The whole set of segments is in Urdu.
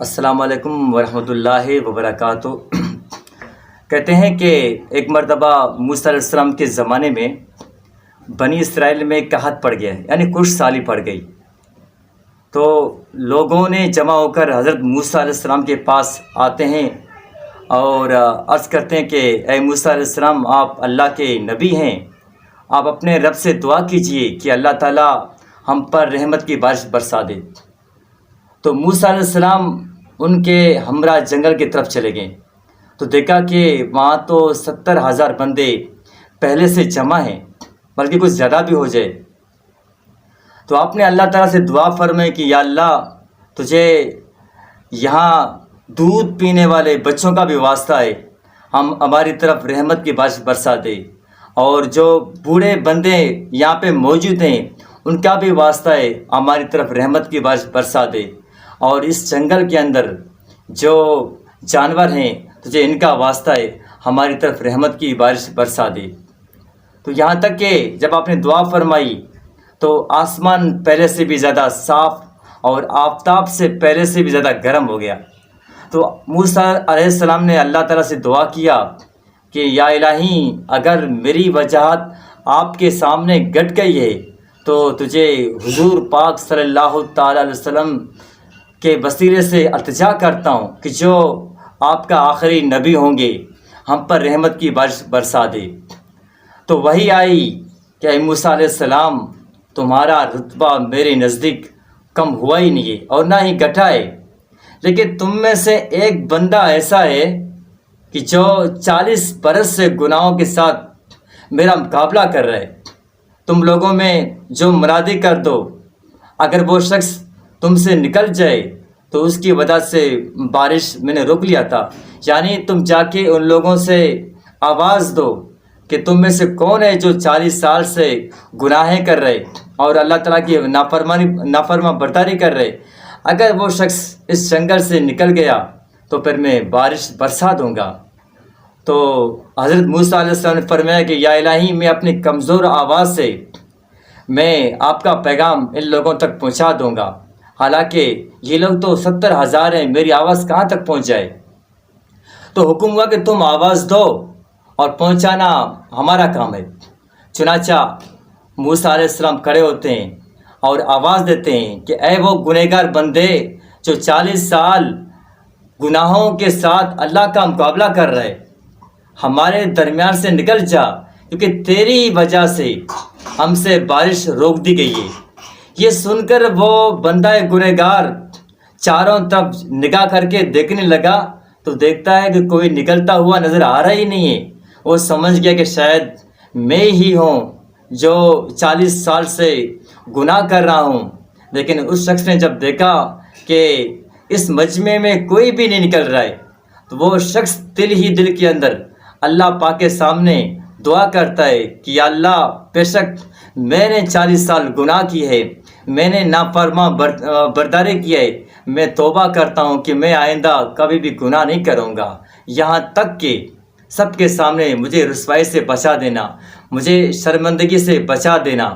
السلام علیکم ورحمۃ اللہ وبرکاتہ۔ کہتے ہیں کہ ایک مرتبہ موسیٰ علیہ السلام کے زمانے میں بنی اسرائیل میں قحط پڑ گیا، یعنی خشک سالی پڑ گئی۔ تو لوگوں نے جمع ہو کر حضرت موسیٰ علیہ السلام کے پاس آتے ہیں اور عرض کرتے ہیں کہ اے موسیٰ علیہ السلام، آپ اللہ کے نبی ہیں، آپ اپنے رب سے دعا کیجئے کہ اللہ تعالیٰ ہم پر رحمت کی بارش برسا دے۔ تو موسیٰ علیہ السلام ان کے ہمراہ جنگل کی طرف چلے گئے تو دیکھا کہ وہاں تو 70,000 بندے پہلے سے جمع ہیں، بلکہ کچھ زیادہ بھی ہو جائے۔ تو آپ نے اللہ تعالیٰ سے دعا فرمائی کہ یا اللہ، تجھے یہاں دودھ پینے والے بچوں کا بھی واسطہ ہے، ہماری طرف رحمت کی بارش برسا دے، اور جو بوڑھے بندے یہاں پہ موجود ہیں ان کا بھی واسطہ ہے، ہماری طرف رحمت کی بارش برسا دے، اور اس جنگل کے اندر جو جانور ہیں تجھے ان کا واسطہ ہے، ہماری طرف رحمت کی بارش برسا دے۔ تو یہاں تک کہ جب آپ نے دعا فرمائی تو آسمان پہلے سے بھی زیادہ صاف اور آفتاب سے پہلے سے بھی زیادہ گرم ہو گیا۔ تو موسیٰ علیہ السلام نے اللہ تعالیٰ سے دعا کیا کہ یا الہی، اگر میری وجاہت آپ کے سامنے گٹ گئی ہے تو تجھے حضور پاک صلی اللہ تعالیٰ علیہ وسلم کے وسیلے سے التجا کرتا ہوں کہ جو آپ کا آخری نبی ہوں گے ہم پر رحمت کی بارش برسا دے۔ تو وہی آئی کہ اے موسیٰ علیہ السلام، تمہارا رتبہ میرے نزدیک کم ہوا ہی نہیں ہے اور نہ ہی گھٹا ہے، لیکن تم میں سے ایک بندہ ایسا ہے کہ جو 40 برس سے گناہوں کے ساتھ میرا مقابلہ کر رہا ہے۔ تم لوگوں میں جو مرادی کر دو، اگر وہ شخص تم سے نکل جائے تو اس کی وجہ سے بارش میں نے روک لیا تھا، یعنی تم جا کے ان لوگوں سے آواز دو کہ تم میں سے کون ہے جو 40 سال سے گناہیں کر رہے اور اللہ تعالیٰ کی نافرما برداری کر رہے، اگر وہ شخص اس جنگل سے نکل گیا تو پھر میں بارش برسا دوں گا۔ تو حضرت موسیٰ علیہ السلام نے فرمایا کہ یا الہی، میں اپنی کمزور آواز سے میں آپ کا پیغام ان لوگوں تک پہنچا دوں گا، حالانکہ یہ لوگ تو 70,000 ہیں، میری آواز کہاں تک پہنچ جائے۔ تو حکم ہوا کہ تم آواز دو اور پہنچانا ہمارا کام ہے۔ چنانچہ موسیٰ علیہ السلام کھڑے ہوتے ہیں اور آواز دیتے ہیں کہ اے وہ گنہگار بندے جو 40 سال گناہوں کے ساتھ اللہ کا مقابلہ کر رہے، ہمارے درمیان سے نکل جا، کیونکہ تیری وجہ سے ہم سے بارش روک دی گئی ہے۔ یہ سن کر وہ بندہ گنہگار چاروں طرف نگاہ کر کے دیکھنے لگا تو دیکھتا ہے کہ کوئی نکلتا ہوا نظر آ رہا ہی نہیں ہے۔ وہ سمجھ گیا کہ شاید میں ہی ہوں جو 40 سال سے گناہ کر رہا ہوں، لیکن اس شخص نے جب دیکھا کہ اس مجمع میں کوئی بھی نہیں نکل رہا ہے تو وہ شخص دل ہی دل کے اندر اللہ پاک کے سامنے دعا کرتا ہے کہ یا اللہ، بے شک میں نے 40 سال گناہ کی ہے، میں نے نافرما برداری کی ہے، میں توبہ کرتا ہوں کہ میں آئندہ کبھی بھی گناہ نہیں کروں گا، یہاں تک کہ سب کے سامنے مجھے رسوائی سے بچا دینا، مجھے شرمندگی سے بچا دینا۔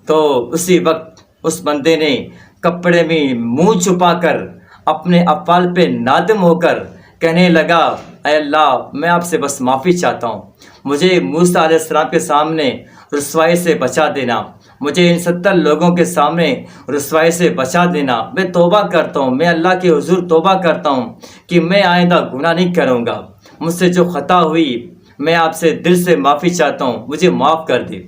تو اسی وقت اس بندے نے کپڑے میں منہ چھپا کر اپنے افعال پہ نادم ہو کر کہنے لگا اے اللہ، میں آپ سے بس معافی چاہتا ہوں، مجھے موسیٰ علیہ السلام کے سامنے رسوائی سے بچا دینا، مجھے ان 70 لوگوں کے سامنے رسوائی سے بچا دینا، میں توبہ کرتا ہوں، میں اللہ کے حضور توبہ کرتا ہوں کہ میں آئندہ گناہ نہیں کروں گا، مجھ سے جو خطا ہوئی میں آپ سے دل سے معافی چاہتا ہوں، مجھے معاف کر دے۔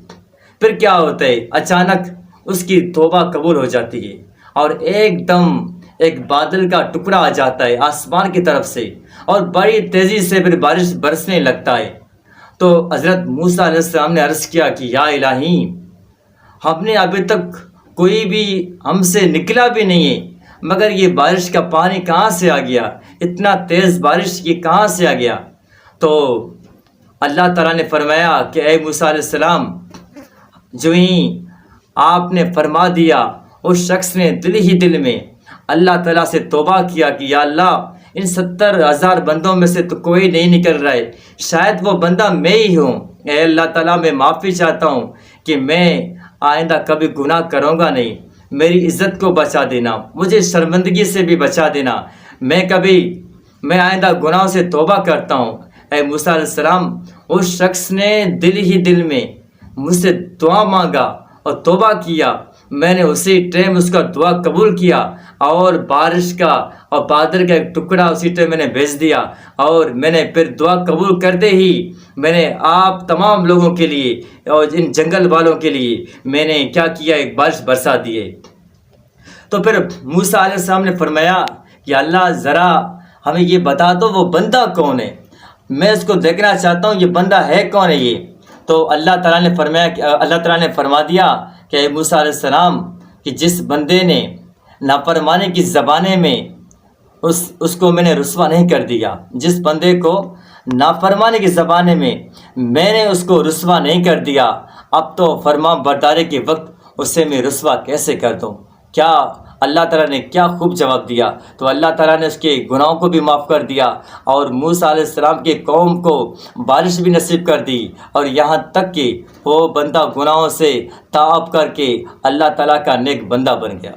پھر کیا ہوتا ہے، اچانک اس کی توبہ قبول ہو جاتی ہے اور ایک دم ایک بادل کا ٹکڑا آ جاتا ہے آسمان کی طرف سے اور بڑی تیزی سے پھر بارش برسنے لگتا ہے۔ تو حضرت موسیٰ علیہ السلام نے عرض کیا کہ یا الہی، ہم نے ابھی تک کوئی بھی ہم سے نکلا بھی نہیں ہے، مگر یہ بارش کا پانی کہاں سے آ گیا، اتنا تیز بارش یہ کہاں سے آ گیا۔ تو اللہ تعالیٰ نے فرمایا کہ اے موسیٰ علیہ السلام، جو ہی آپ نے فرما دیا، اس شخص نے دل ہی دل میں اللہ تعالیٰ سے توبہ کیا کہ یا اللہ، ان 70,000 بندوں میں سے تو کوئی نہیں نکل رہا ہے، شاید وہ بندہ میں ہی ہوں، اے اللہ تعالیٰ میں معافی چاہتا ہوں کہ میں آئندہ کبھی گناہ کروں گا نہیں، میری عزت کو بچا دینا، مجھے شرمندگی سے بھی بچا دینا، میں آئندہ گناہوں سے توبہ کرتا ہوں۔ اے موسیٰ علیہ السلام، اس شخص نے دل ہی دل میں مجھ سے دعا مانگا اور توبہ کیا، میں نے اسی ٹائم اس کا دعا قبول کیا اور بارش کا اور بادل کا ایک ٹکڑا اسی ٹائم میں نے بھیج دیا، اور میں نے پھر دعا قبول کرتے ہی میں نے آپ تمام لوگوں کے لیے اور ان جنگل والوں کے لیے میں نے کیا کیا، ایک بارش برسا دیے۔ تو پھر موسیٰ علیہ السلام نے فرمایا کہ اللہ ذرا ہمیں یہ بتا دو وہ بندہ کون ہے، میں اس کو دیکھنا چاہتا ہوں، یہ بندہ ہے کون ہے یہ۔ تو اللہ تعالیٰ نے فرما دیا کہ اے موسیٰ علیہ السلام کہ جس بندے نے نافرمانی کی زبانے میں اس کو میں نے رسوا نہیں کر دیا، جس بندے کو نافرمانی کی زبانے میں نے اس کو رسوا نہیں کر دیا، اب تو فرمان برداری کے وقت اسے میں رسوا کیسے کر دوں۔ کیا اللہ تعالیٰ نے کیا خوب جواب دیا۔ تو اللہ تعالیٰ نے اس کے گناہوں کو بھی معاف کر دیا اور موسیٰ علیہ السلام کے قوم کو بارش بھی نصیب کر دی، اور یہاں تک کہ وہ بندہ گناہوں سے توبہ کر کے اللہ تعالیٰ کا نیک بندہ بن گیا۔